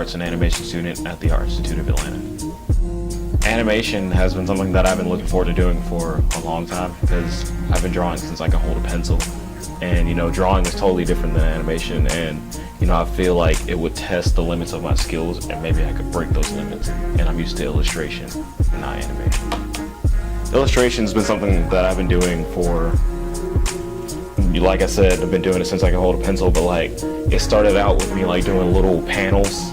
arts and animation student at the Art Institute of Atlanta. Animation has been something that I've been looking forward to doing for a long time because I've been drawing since I can hold a pencil. And drawing is totally different than animation, and I feel like it would test the limits of my skills, and maybe I could break those limits. And I'm used to illustration, not animation. Illustration's been something that I've been doing for, like I said, I've been doing it since I can hold a pencil, but it started out with me doing little panels,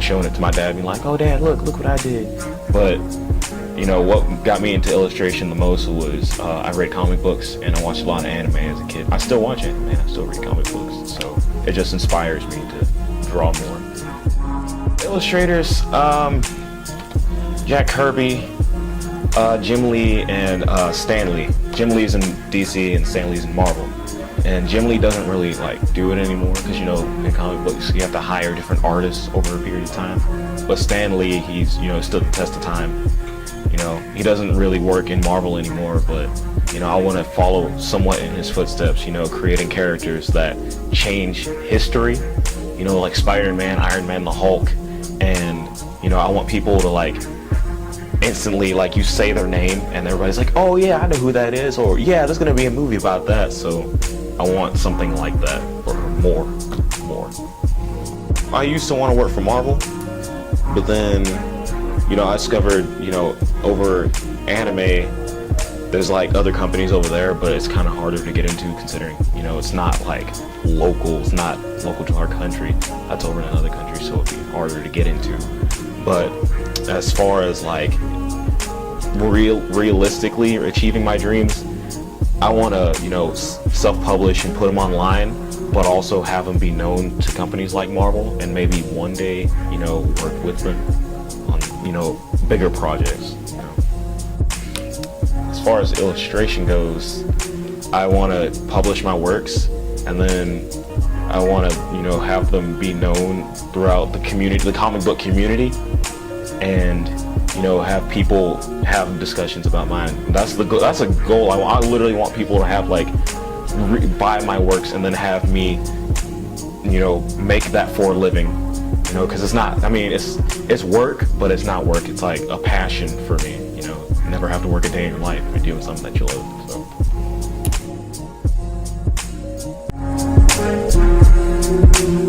showing it to my dad, being like, "Oh Dad, look what I did." But what got me into illustration the most was I read comic books and I watched a lot of anime as a kid. I still watch anime and I still read comic books, so it just inspires me to draw more. Illustrators, Jack Kirby, Jim Lee, and Stan Lee. Jim Lee's in DC and Stan Lee's in Marvel. And Jim Lee doesn't really do it anymore because in comic books you have to hire different artists over a period of time. But Stan Lee, he's stood the test of time. He doesn't really work in Marvel anymore, but I want to follow somewhat in his footsteps, creating characters that change history, like Spider-Man, Iron Man, the Hulk, and I want people to instantly you say their name and everybody's like, "Oh yeah, I know who that is," or "Yeah, there's gonna be a movie about that." So I want something like that, or more. I used to want to work for Marvel, but then I discovered over anime there's other companies over there, but it's kind of harder to get into considering it's not local, it's not local to our country, that's over in another country, so it'd be harder to get into. But as far as realistically achieving my dreams, I want to self-publish and put them online, but also have them be known to companies like Marvel, and maybe one day work with them on bigger projects. As far as illustration goes, I want to publish my works, and then I want to have them be known throughout the community, the comic book community, and have people have discussions about mine. That's the goal. That's a goal. I literally want people to have buy my works and then have me make that for a living, because it's not, it's work, but it's not work. It's a passion for me. Never have to work a day in your life if you're doing something that you love. So.